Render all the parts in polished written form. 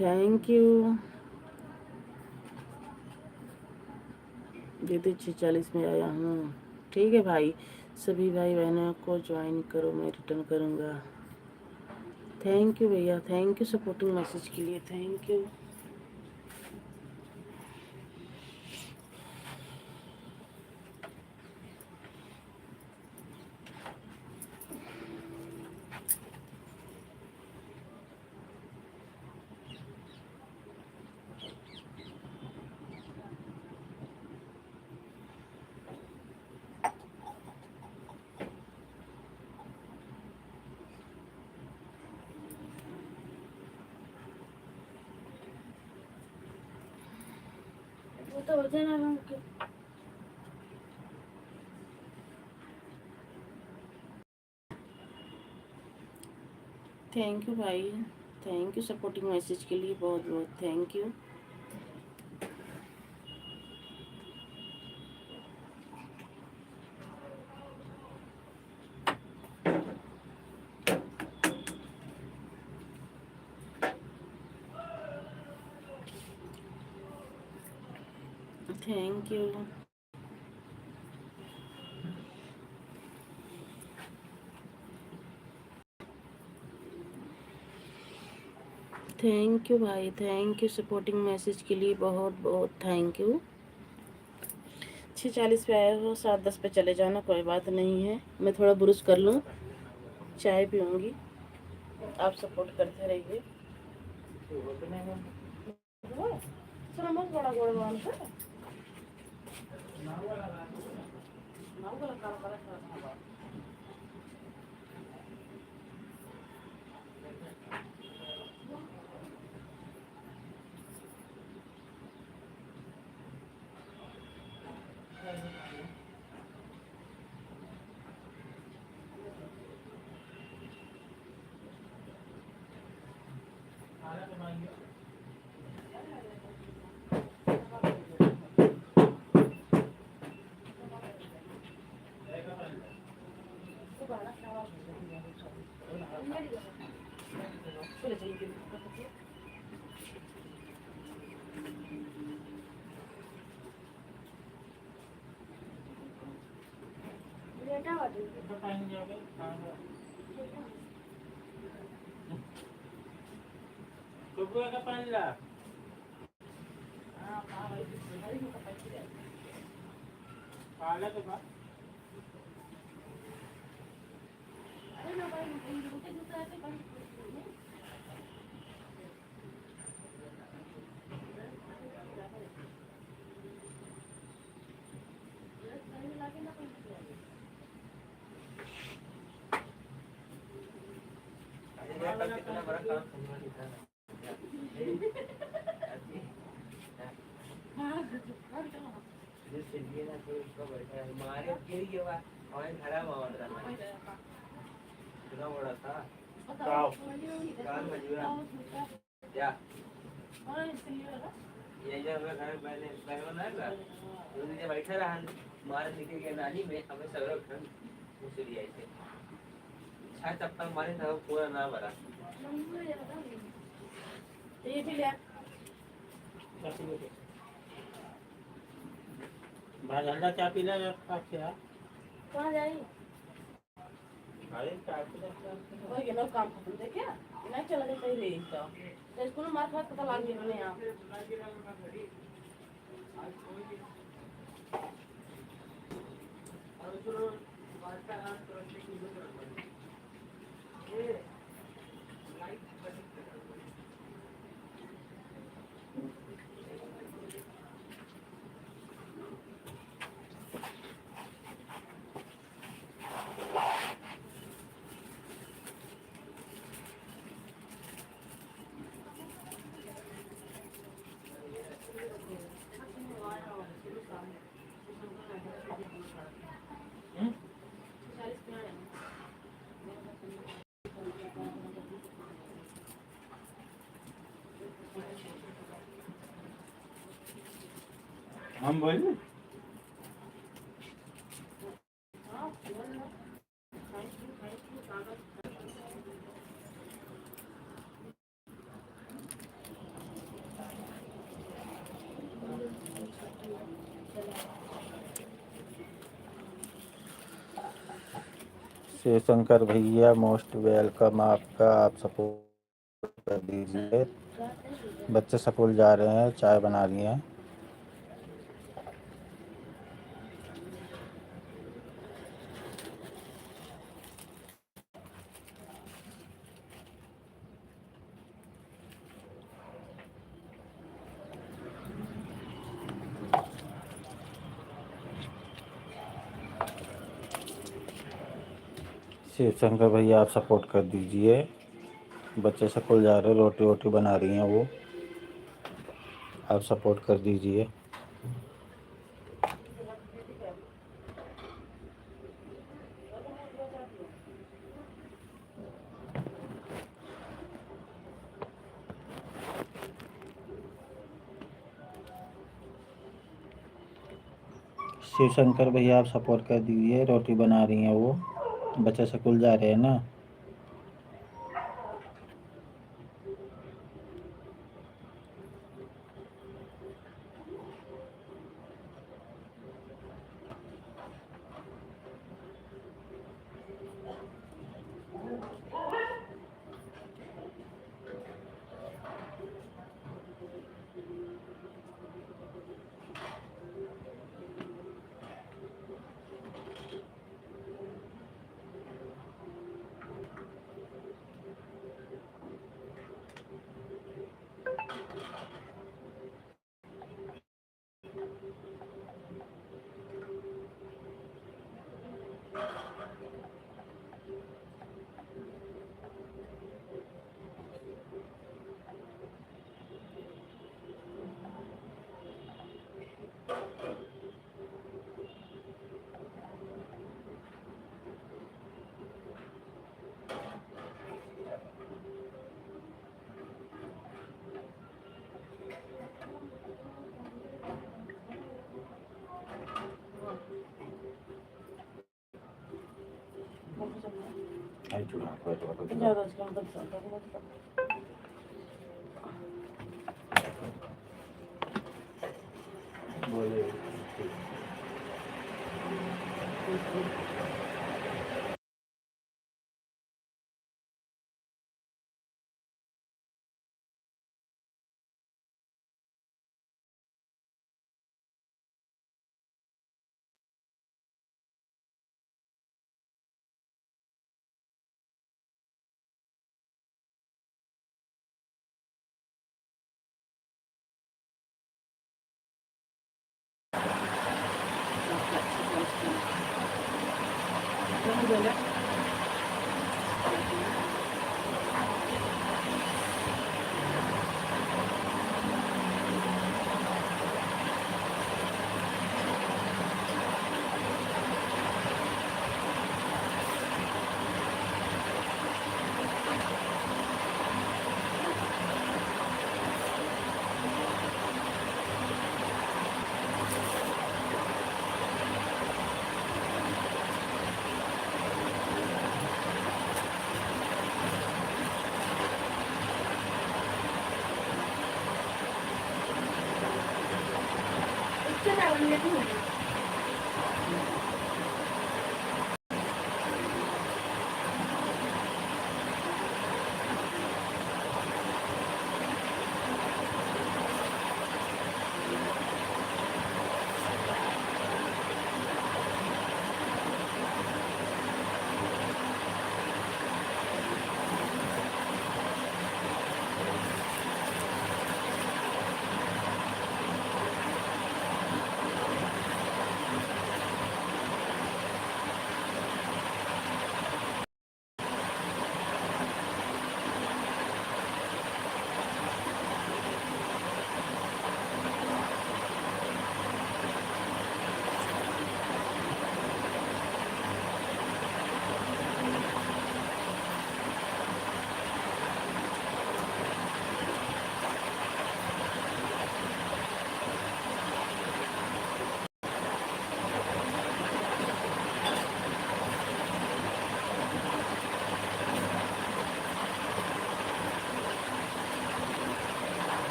Thank you दीदी। 6:40 में आया हूँ। ठीक है भाई, सभी भाई बहनों को ज्वाइन करो, मैं रिटर्न करूँगा। थैंक यू भैया, थैंक यू सपोर्टिंग मैसेज के लिए, थैंक यू। वो तो वजन है उनके। थैंक यू भाई, थैंक यू सपोर्टिंग मैसेज के लिए, बहुत बहुत thank you. Thank you. Thank you भाई, थैंक यू सपोर्टिंग मैसेज के लिए, बहुत बहुत थैंक यू। 6:40 पे आए हो, 7:10 पे चले जाना, कोई बात नहीं है। मैं थोड़ा ब्रुश कर लूँ, चाय पीऊँगी, आप सपोर्ट करते रहिए। कितना बड़ा काम हमारे गिर गया और खराब हुआ कितना बड़ा था कान मजबूरा क्या ये जब मैं घर पहले पहले ना था तो नीचे बैठा रहा मार निकल गया नाली में हमें सवेरे उठन उसे लिया थे 6 चप्पल मारे था पूरा ना भरा ये भी ले बाहर ठंडा चाय पी ले पास से कहां जाई अरे चाय पी ले ओए ये लोग काम खत्म दे क्या नहीं चला जाता ही रही तो स्कूल में मार खात पता लग गया मैंने यहां और चलो वास्ता हां तुरंत की ये लाइट हम बोले शिवशंकर भैया मोस्ट वेलकम आपका। आप सपोर्ट कर दीजिए। बच्चे स्कूल जा रहे हैं, चाय बना रही हैं। शिवशंकर भैया आप सपोर्ट कर दीजिए। बच्चे स्कूल जा रहे हैं, रोटी वोटी बना रही हैं वो। आप सपोर्ट कर दीजिए। शिवशंकर भैया आप सपोर्ट कर दीजिए। रोटी बना रही हैं वो, बच्चे स्कूल जा रहे हैं ना।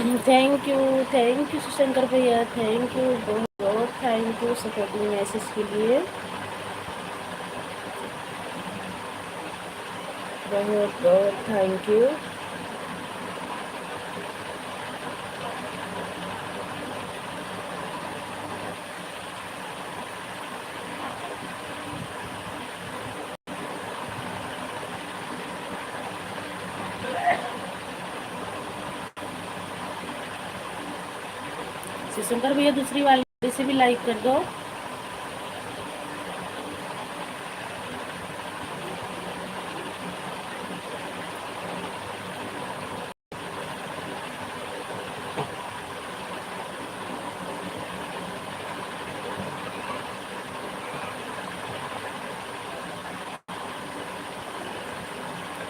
थैंक यू शंकर भैया, थैंक यू, बहुत बहुत थैंक यू सपोर्टिंग मैसेज के लिए, बहुत बहुत थैंक यू। शंकर भैया दूसरी वाली से भी लाइक कर दो।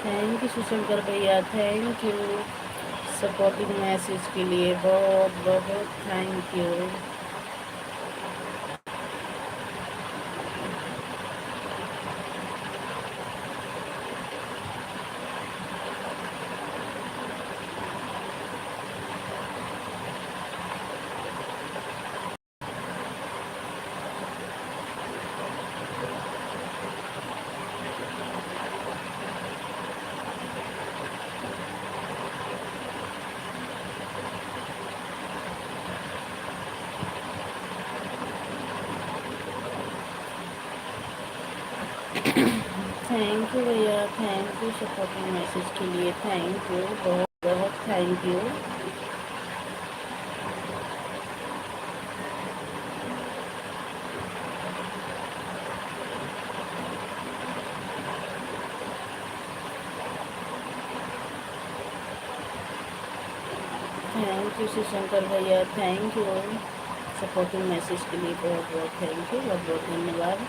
थैंक यू शिवशंकर भैया, थैंक यू सपोर्टिंग मैसेज के लिए, बहुत बहुत थैंक यू। थैंक यू भैया, थैंक यू सपोर्टिंग मैसेज के लिए, थैंक यू, बहुत बहुत thank you. Thank you Shivshankar भैया, थैंक यू सपोर्टिंग मैसेज के लिए, बहुत बहुत थैंक यू, बहुत बहुत धन्यवाद।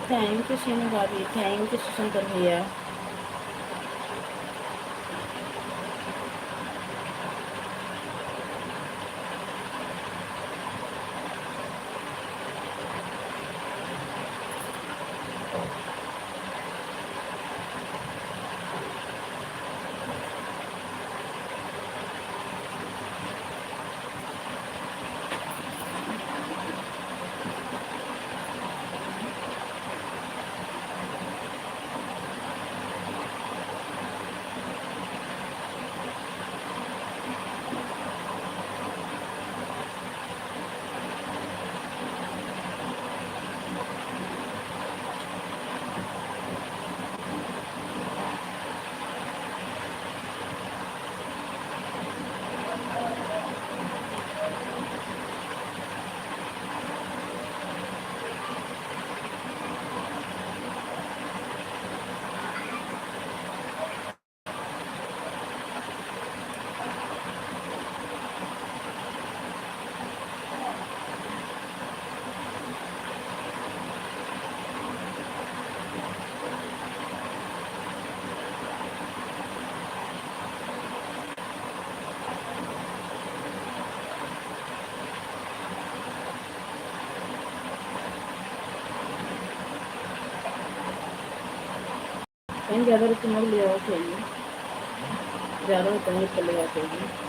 थैंक यू सीनू भाभी, थैंक यू शंकर भैया। कहीं ज़्यादा रुपये मत ले आओ चाहिए, ज़्यादा कहीं चले आओ चाहिए।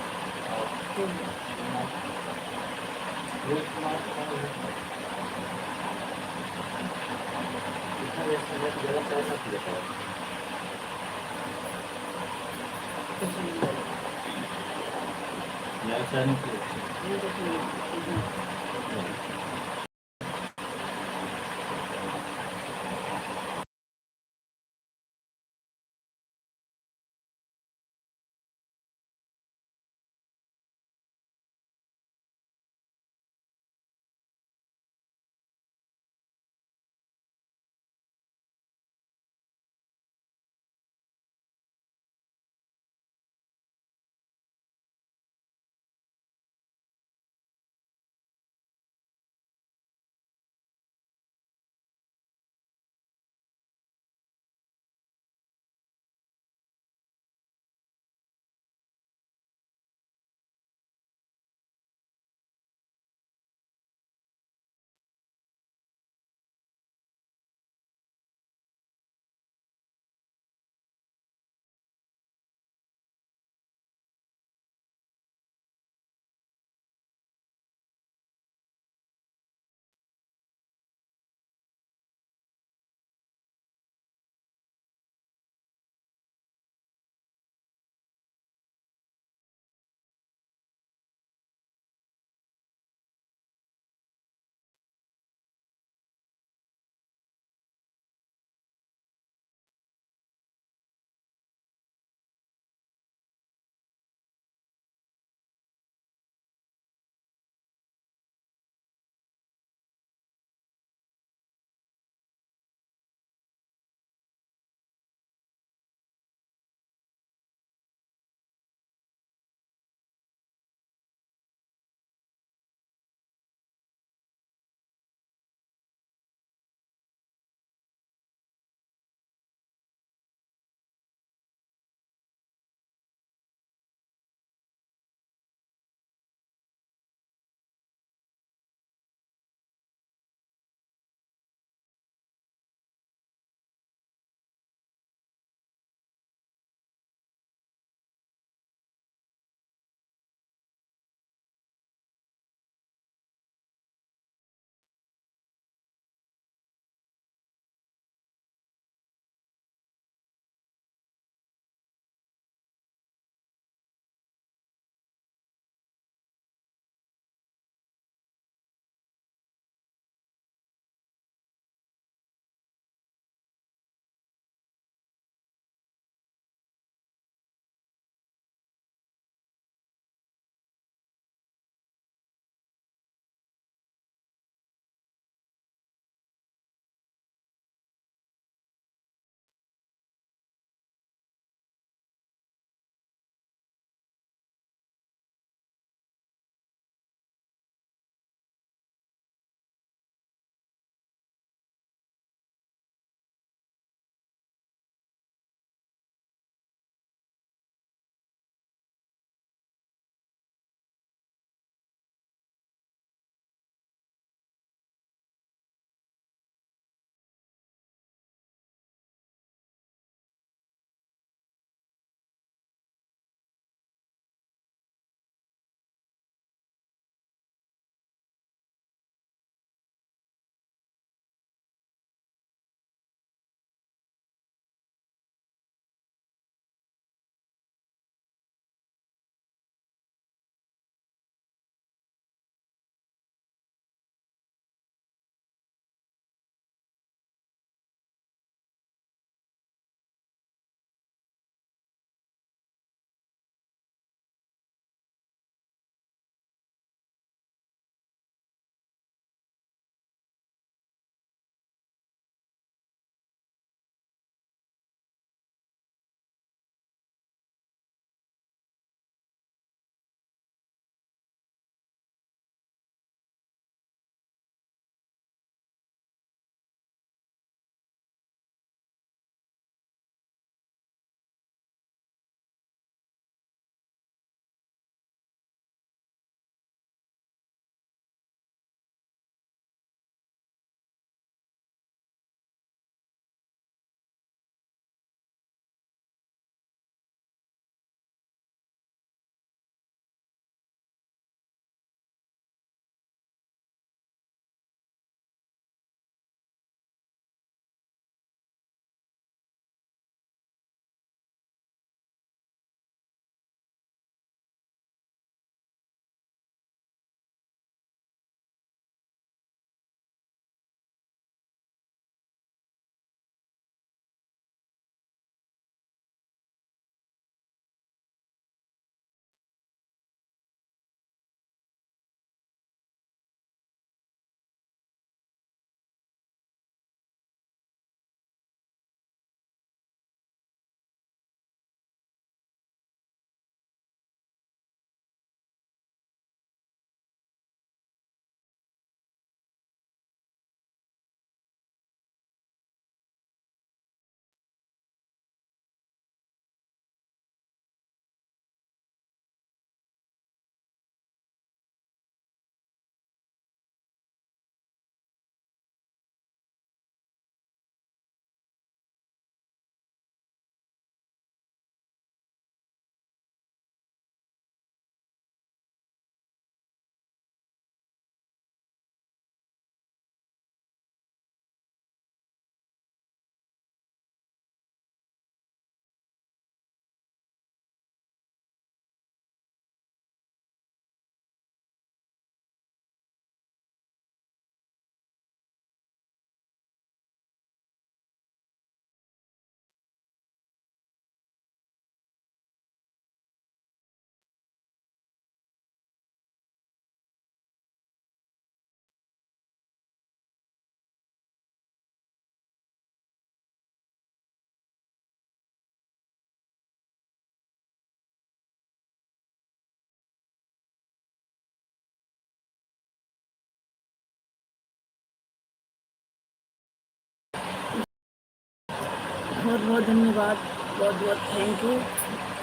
बहुत बहुत धन्यवाद, बहुत बहुत थैंक यू।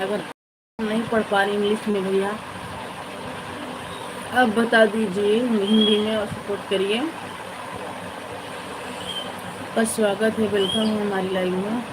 अगर नहीं पढ़ पा रही इंग्लिश में भैया अब बता दीजिए हिंदी में और सपोर्ट करिए। बस स्वागत है, वेलकम है हमारी लाइव में।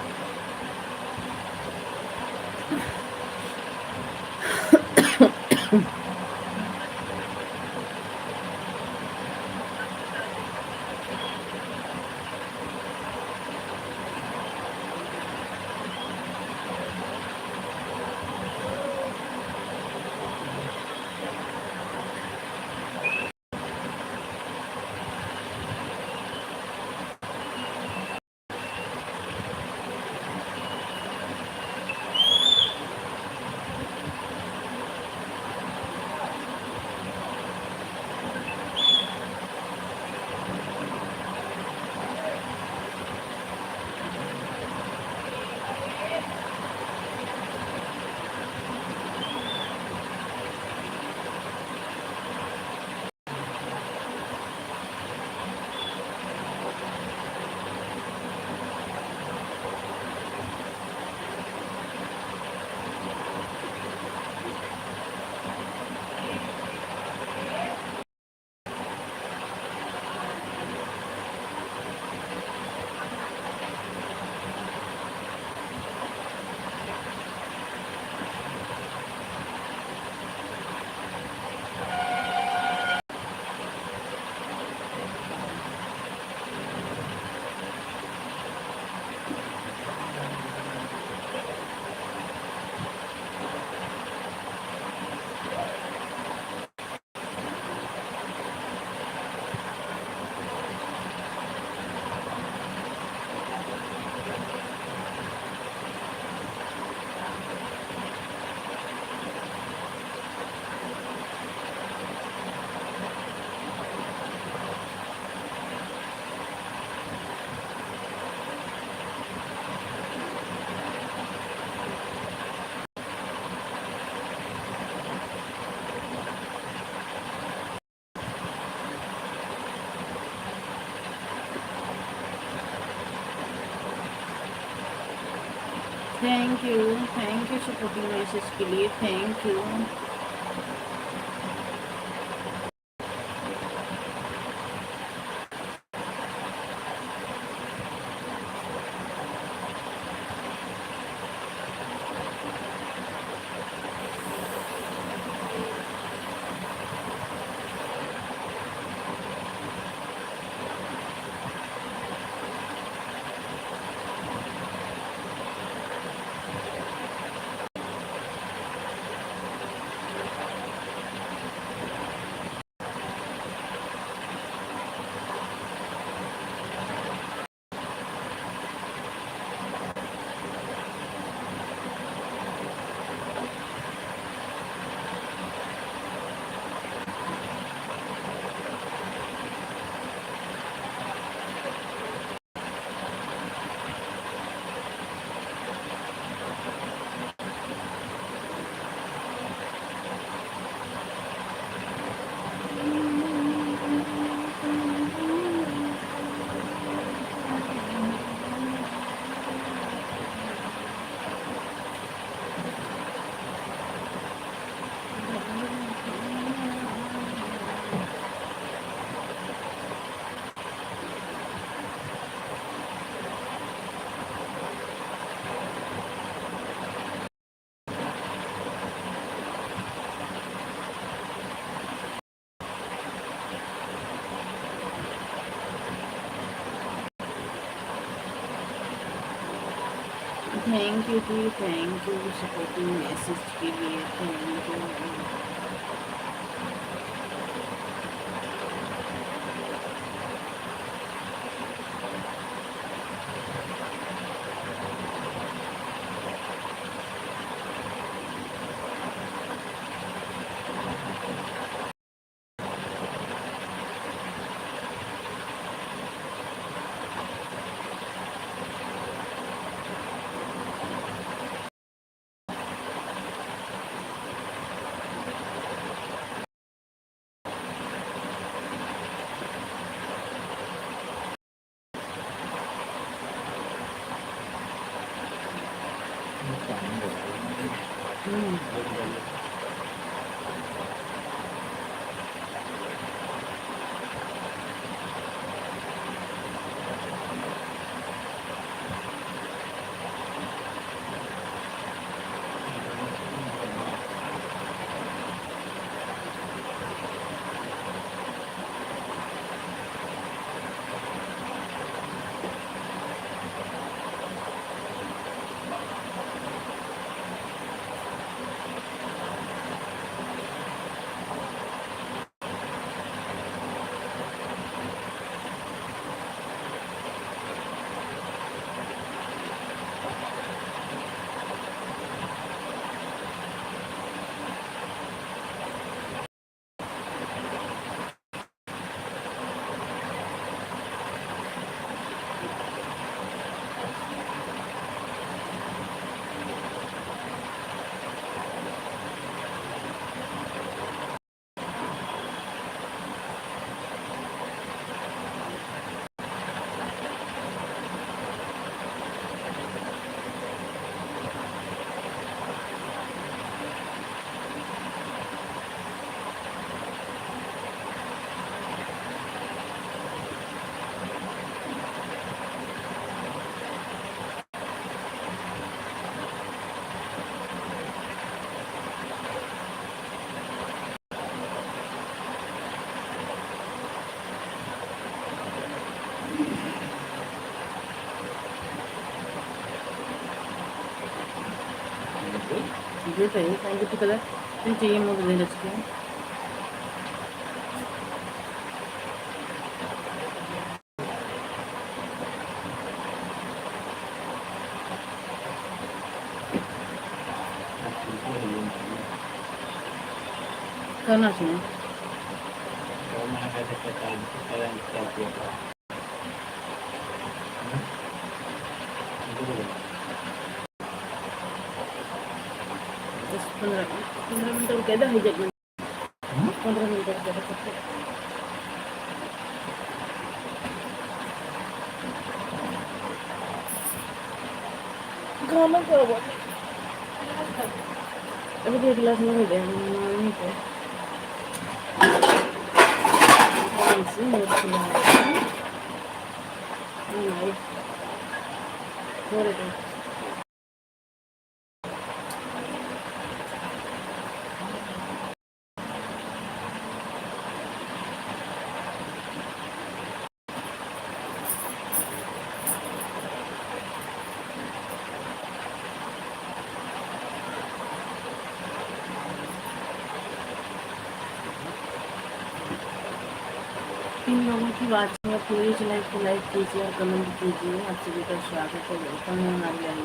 थैंक यू सपोर्टिंग मैसेज के लिए, थैंक यू। थैंक यू जी, थैंक यू सपोर्टिंग मैसेज के लिए, थैंक यू। हम्म। ये सही है किसी कलर नहीं चाहिए मुझे ले रखी है करना चाहिए बस 15 मिनट रुक गया 15 मिनट रुक गया खाना करो अभी एक गिलास में हो गया नहीं तो थोड़े 3 लोगों की बात है प्लीज लाइक कीजिए और कमेंट कीजिए आप सभी का स्वागत है वेलकम है हमारे live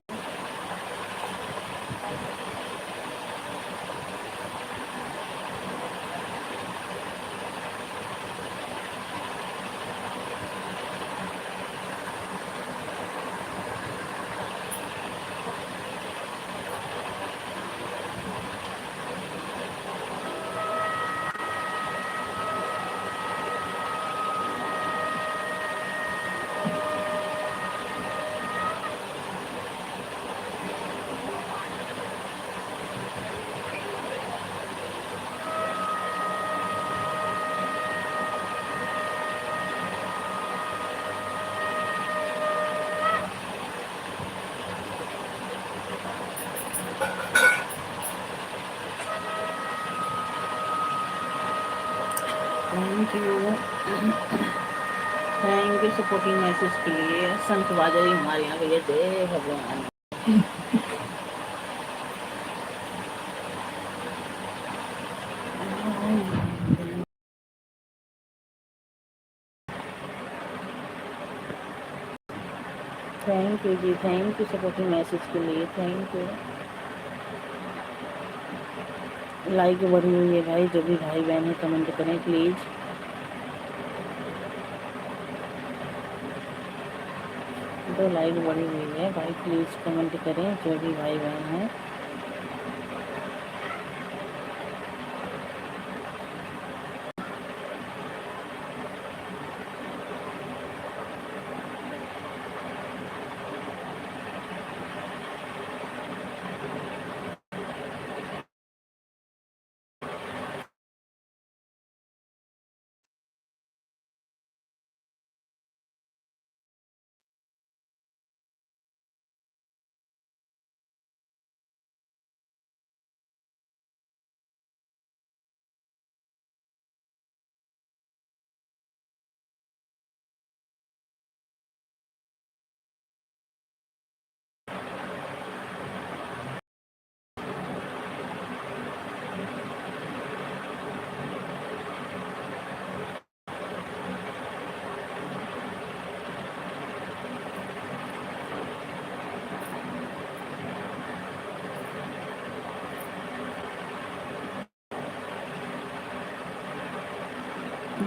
thank you supporting message के लिए संत बाजा ही हमारे यहाँ भैया जय भगवान थैंक यू जी थैंक यू सपोर्टिंग मैसेज के लिए थैंक यू लाइक बढ़ी हुई है भाई जो भी भाई बहन है कमेंट करें प्लीज़ तो लाइक बढ़ी हुई है भाई प्लीज़ कमेंट करें जो भी भाई बहन हैं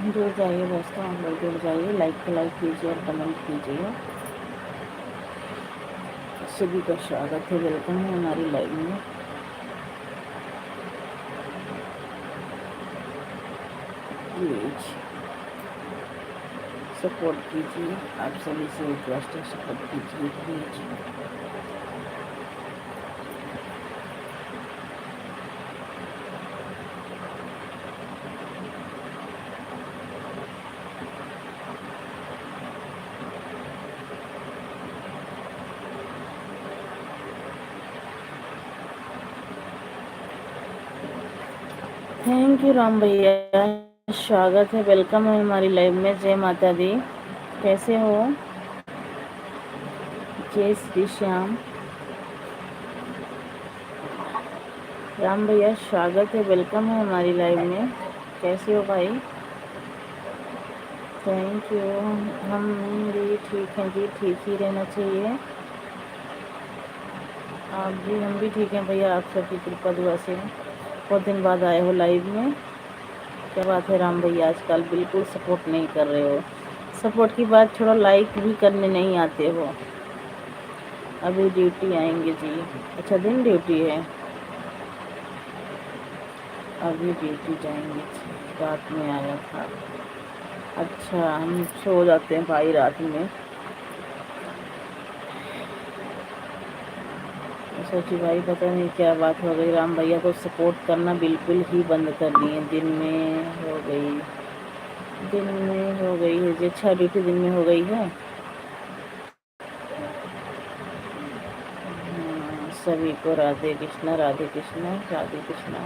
जुड़ जाइए दोस्तों, हम लोग जुड़ जाइए, लाइक कीजिए और कमेंट कीजिए। सभी का स्वागत है, वेलकम है हमारी लाइव में। प्लीज सपोर्ट कीजिए, आप सभी से रिक्वेस्ट है, सपोर्ट कीजिए प्लीज। थैंक यू राम भैया, स्वागत है, वेलकम है हमारी लाइव में। जय माता दी, कैसे हो? जय श्री श्याम। राम भैया स्वागत है, वेलकम है हमारी लाइव में। कैसे हो भाई? Thank you. हम भी ठीक हैं जी, ठीक ही रहना चाहिए। आप भी, हम भी ठीक हैं भैया, आप सबकी कृपा दुआ से। बहुत दिन बाद आए हो लाइव में, क्या बात है राम भैया? आजकल बिल्कुल सपोर्ट नहीं कर रहे हो। सपोर्ट की बात छोड़ो, लाइक भी करने नहीं आते हो। अभी ड्यूटी आएंगे जी। अच्छा, दिन ड्यूटी है, अभी ड्यूटी जाएंगे जी। रात में आया था। अच्छा, हम सो जाते हैं भाई रात में। सोची भाई, पता नहीं क्या बात हो गई, राम भैया को सपोर्ट करना बिल्कुल ही बंद कर दिए। दिन में हो गई, दिन में हो गई है जी। अच्छा, ड्यूटी दिन में हो गई है। सभी को राधे कृष्णा, राधे कृष्णा, राधे कृष्णा।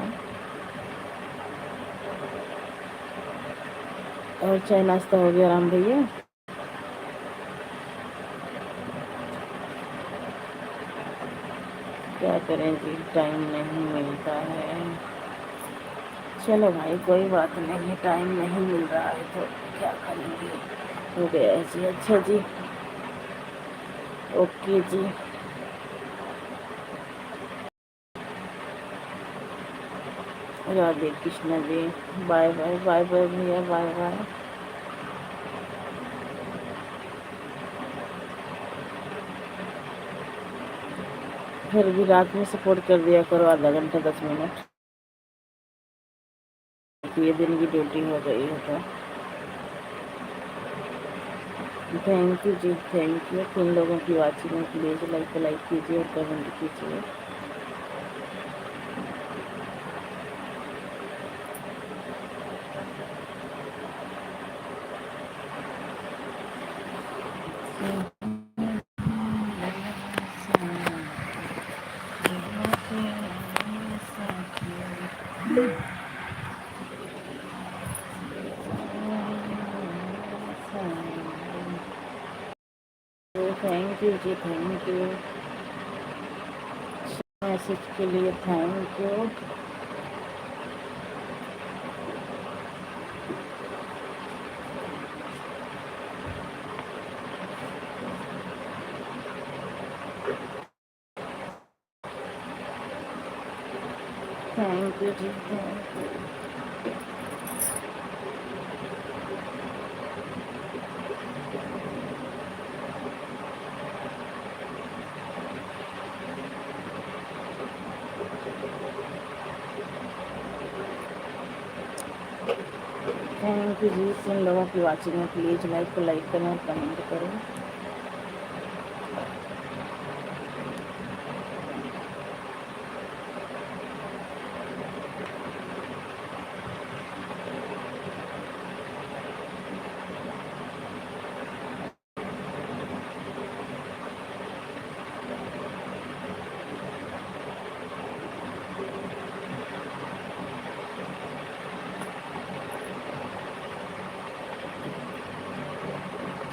और चाय नाश्ता हो गया राम भैया? क्या करें जी, टाइम नहीं मिलता है। चलो भाई, कोई बात नहीं, टाइम नहीं मिल रहा है तो क्या करेंगे। हो गया है जी। अच्छा जी, ओके जी। Radhe Krishna ji, bye bye, bye bye भैया, बाय बाय। फिर भी रात में सपोर्ट कर दिया करो, आधा घंटा 10 मिनट। ये दिन की ड्यूटी हो गई है तो थैंक यू जी, थैंक यू। किन लोगों की वाचिंग है प्लीज़ लाइक कीजिए और कमेंट कीजिए। थैंक यू जी, थैंक यू मैसेज के लिए, थैंक यू। थैंक यू जी, थैंक यू। थैंक यू जी। जिन लोगों की वाचिंग है प्लीज़ लाइक करें और कमेंट करें।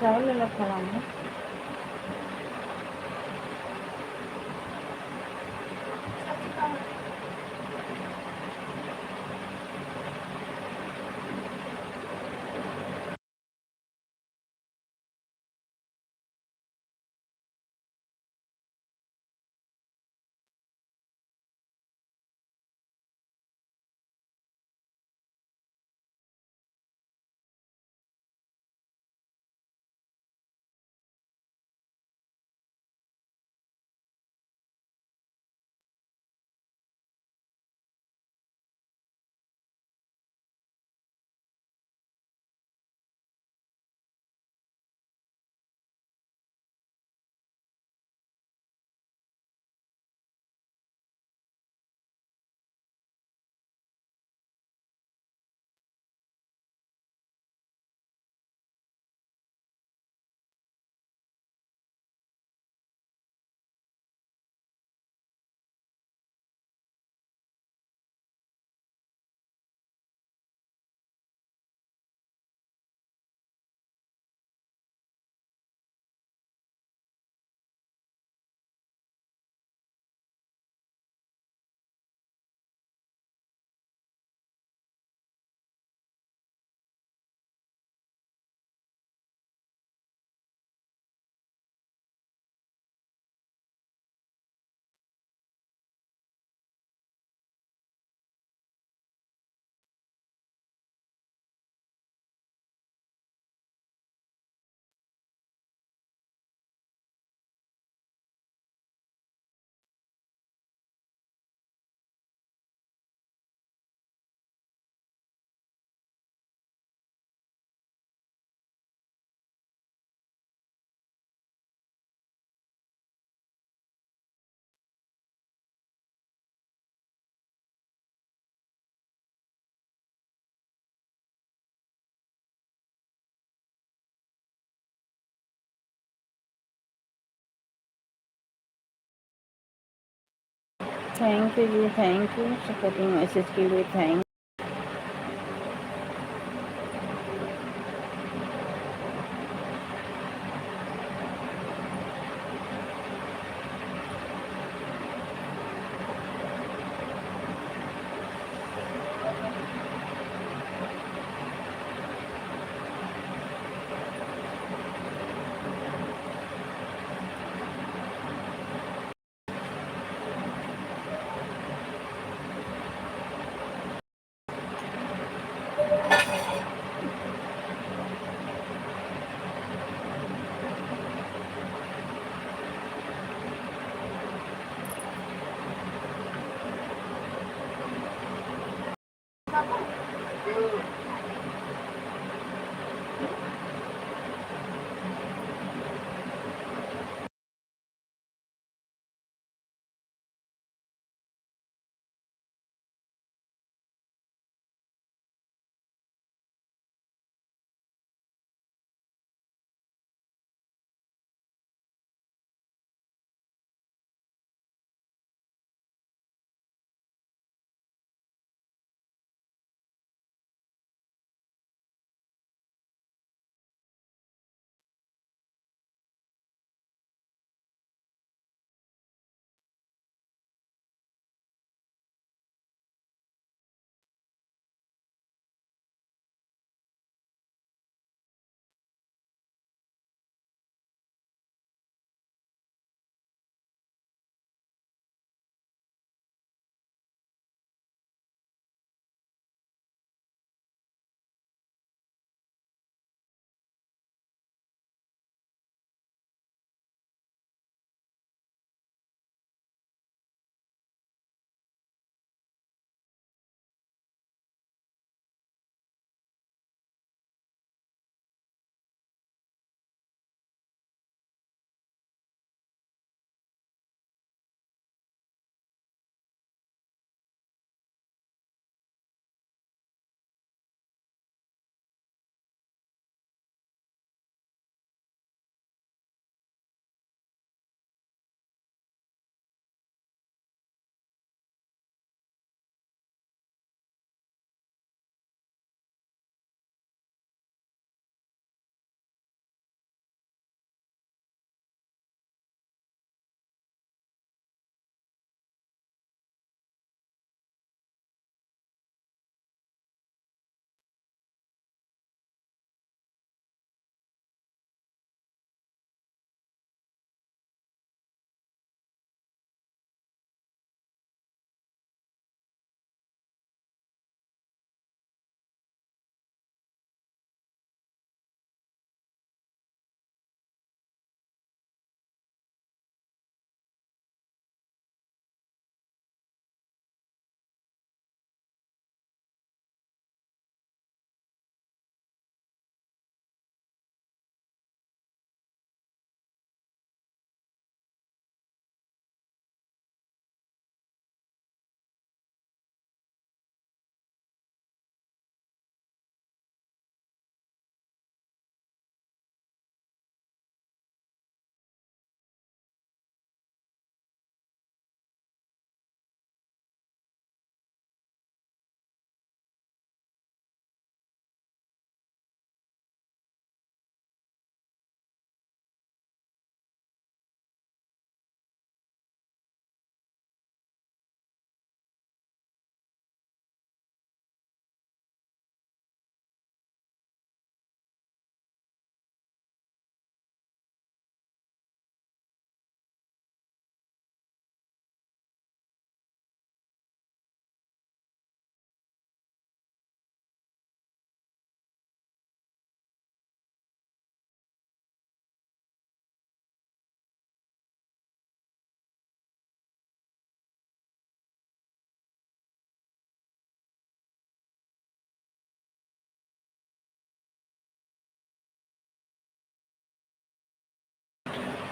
चाय ले लो खाना में। थैंक यू जी, थैंक यू सपोर्टिंग मैसेज के लिए, थैंक।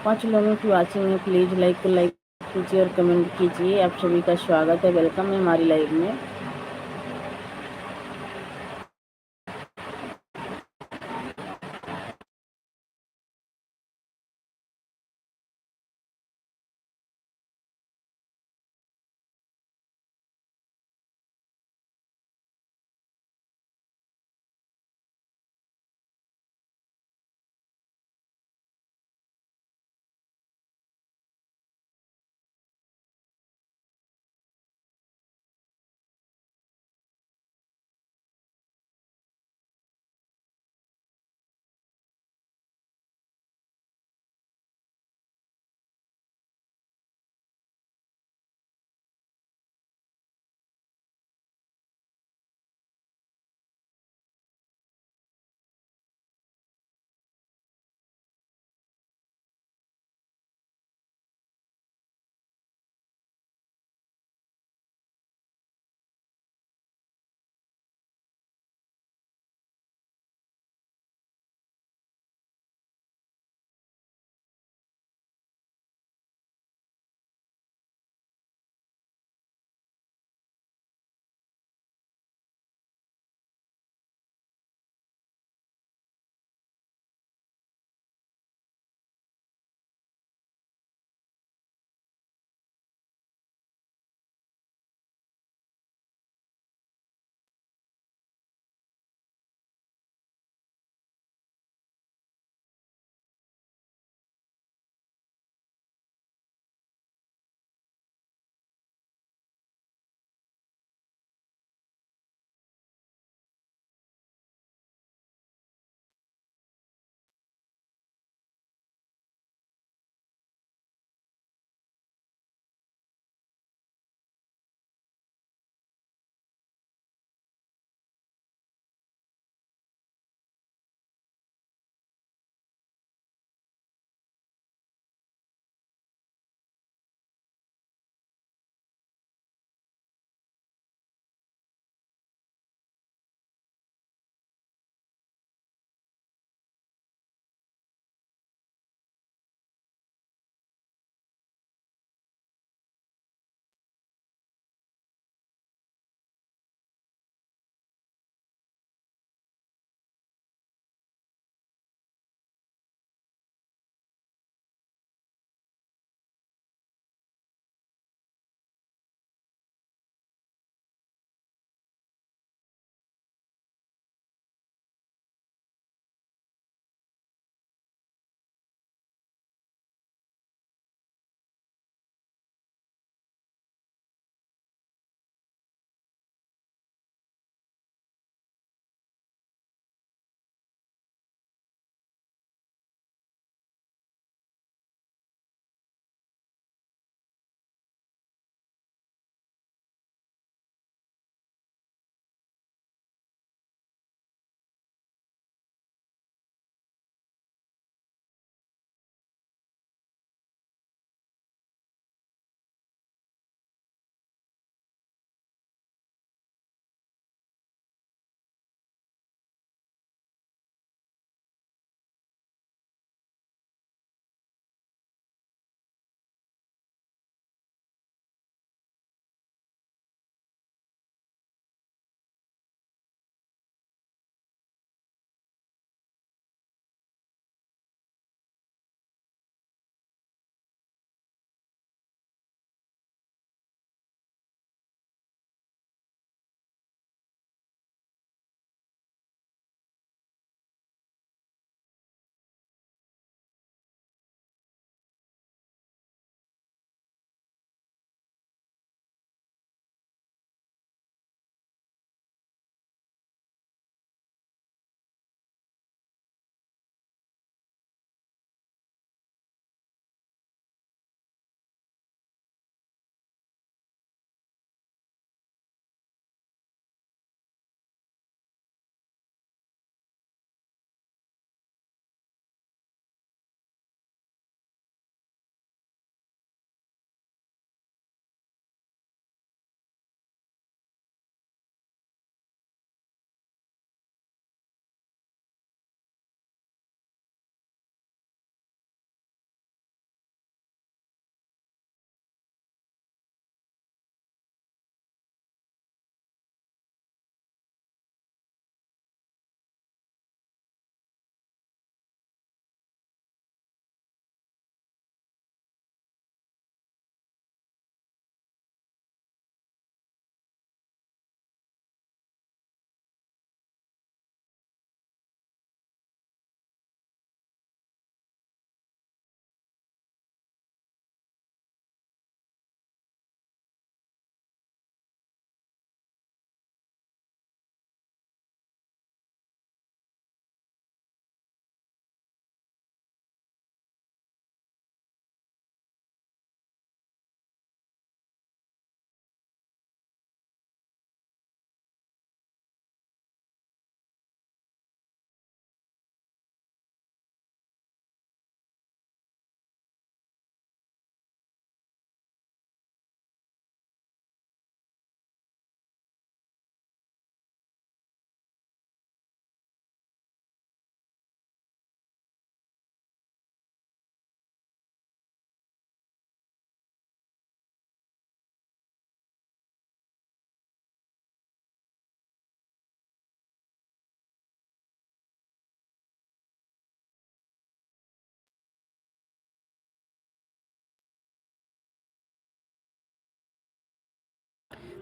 पाँच लोगों की वॉचिंग है, प्लीज़ लाइक कीजिए और कमेंट कीजिए। आप सभी का स्वागत है, वेलकम है हमारी लाइव में।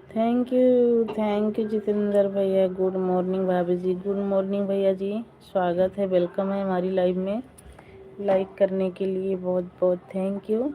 थैंक यू जितेंद्र भैया। गुड मॉर्निंग भाभी जी। गुड मॉर्निंग भैया जी, स्वागत है, वेलकम है हमारी लाइव में। लाइक करने के लिए बहुत बहुत thank you.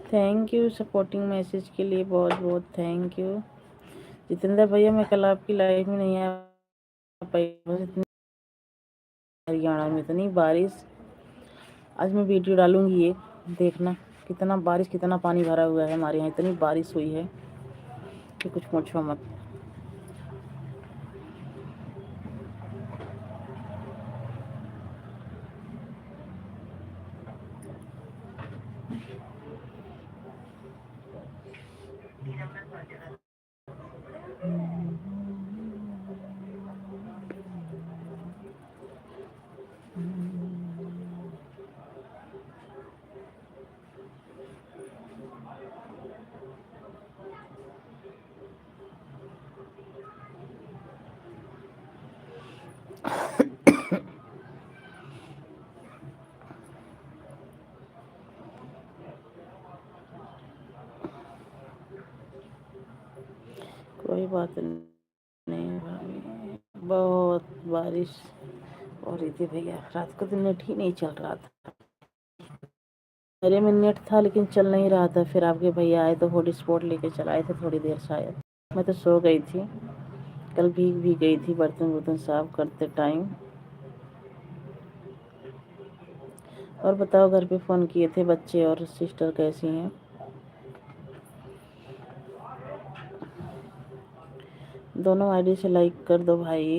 Thank you supporting message के लिए बहुत बहुत थैंक यू। जितेंद्र भैया मैं कल आपकी लाइव में नहीं आ पाई, बस इतनी हरियाणा में इतनी बारिश। आज मैं वीडियो डालूंगी, ये देखना कितना बारिश, कितना पानी भरा हुआ है हमारे यहाँ। इतनी बारिश हुई है कि कुछ पूछो मत। कोई बात नहीं भाभी, बहुत बारिश हो रही थी भैया। रात को तो नेट ही नहीं चल रहा था। मेरे में नेट था लेकिन चल नहीं रहा था। फिर आपके भैया आए तो हॉटस्पॉट लेके चलाए थे थोड़ी देर शायद। मैं तो सो गई थी, कल भीग भी गई थी बर्तन वर्तन साफ करते टाइम। और बताओ, घर पे फ़ोन किए थे बच्चे और सिस्टर कैसी हैं? दोनों आईडी से लाइक कर दो भाई।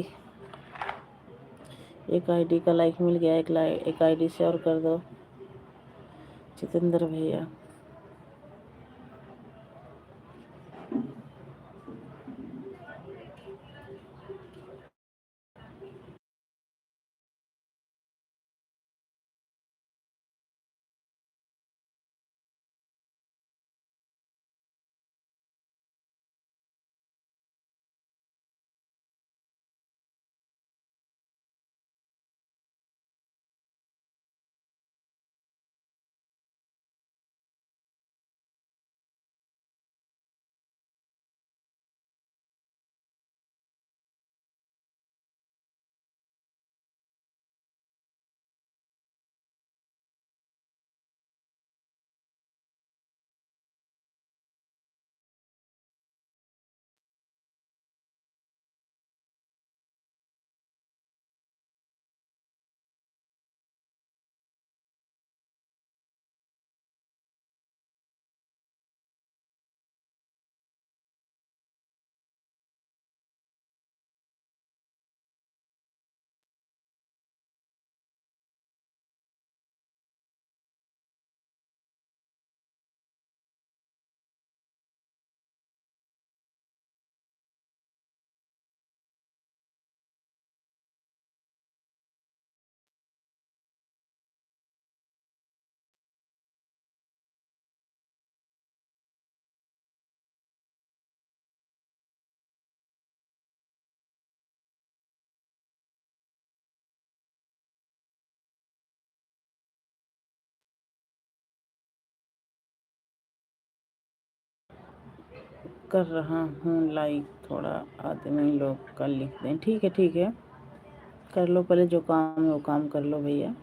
एक आईडी का लाइक मिल गया, एक आईडी से और कर दो जितेंद्र भैया। कर रहा हूँ लाइक, थोड़ा आदमी लोग का लिख दें। ठीक है, कर लो, पहले जो काम है वो काम कर लो भैया।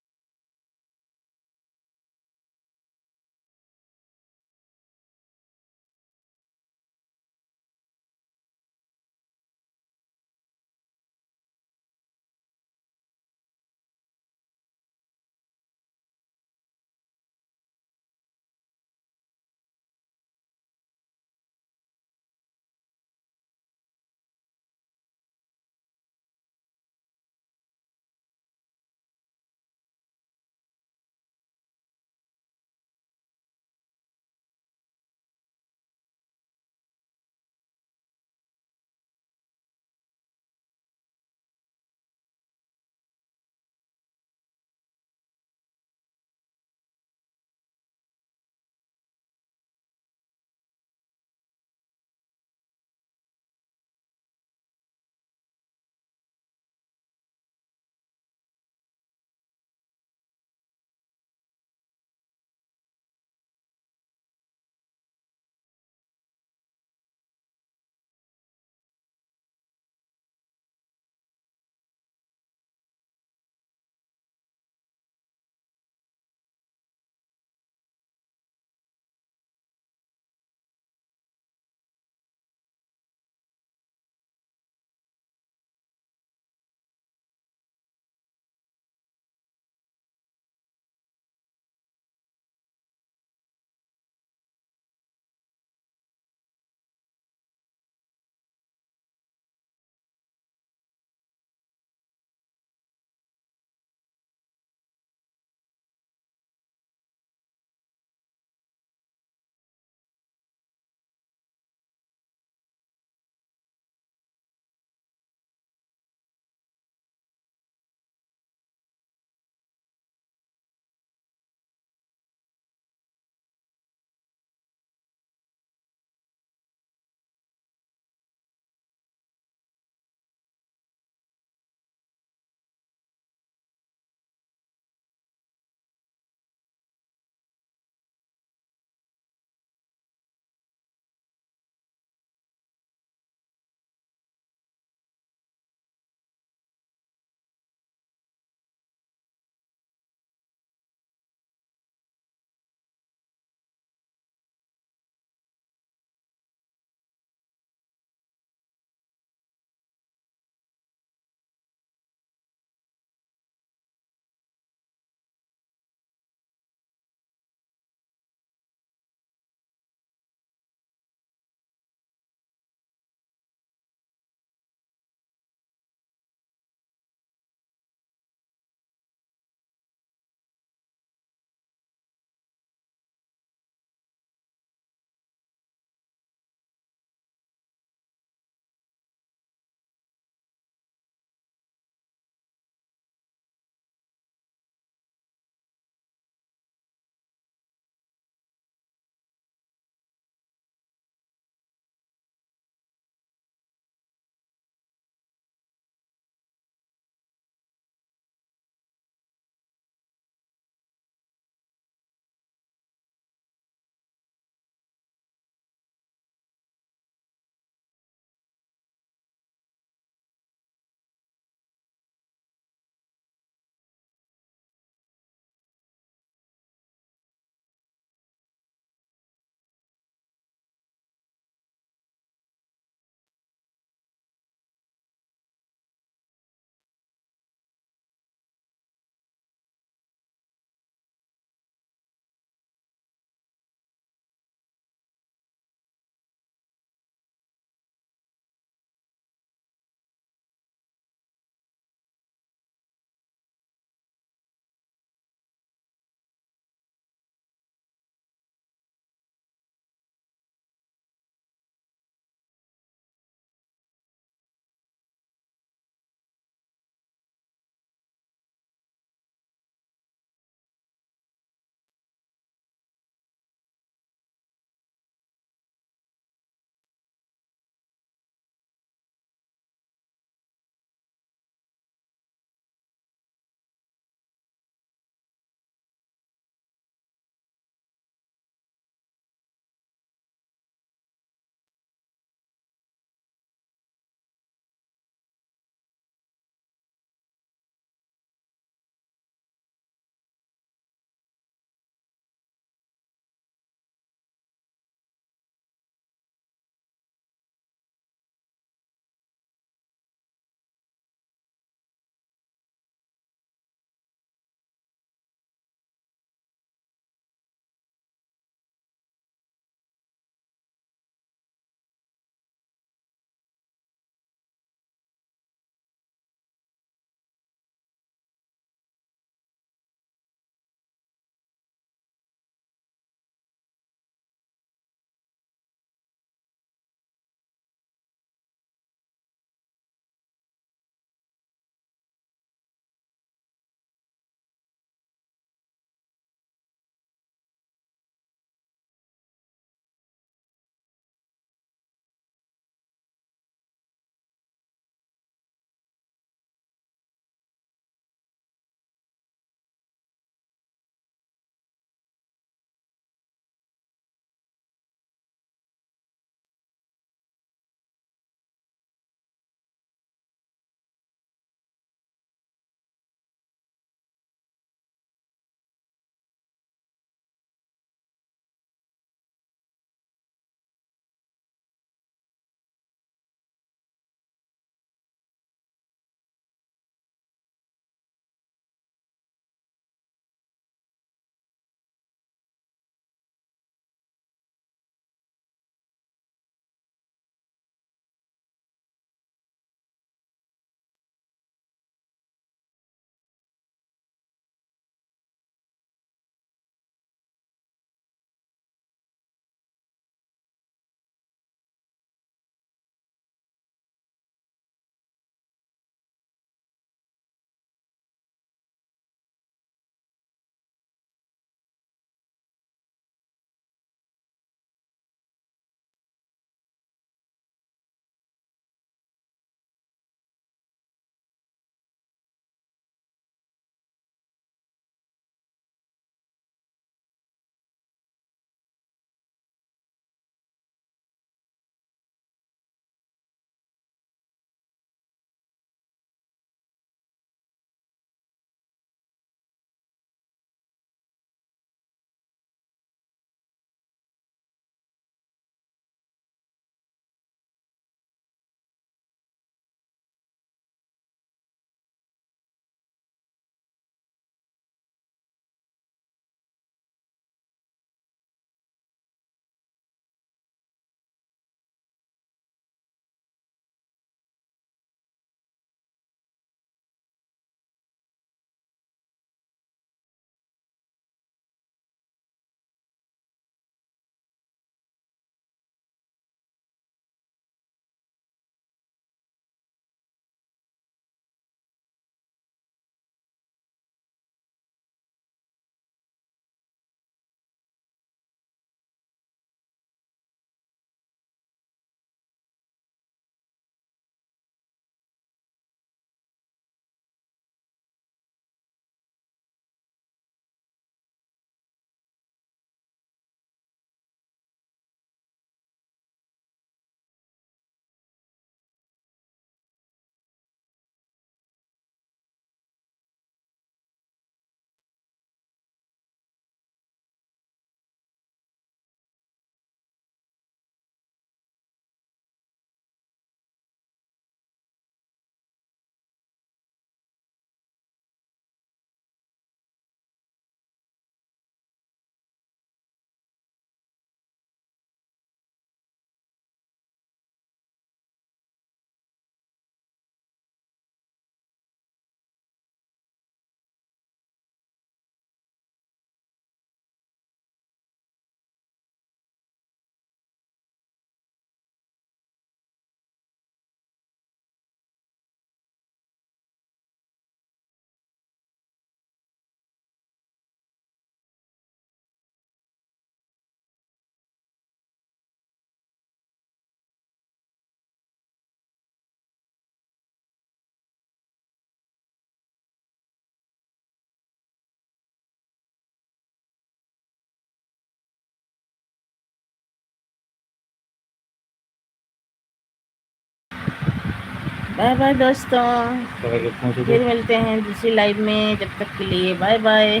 बाय बाय दोस्तों, तो फिर मिलते हैं दूसरी लाइव में, जब तक के लिए बाय बाय।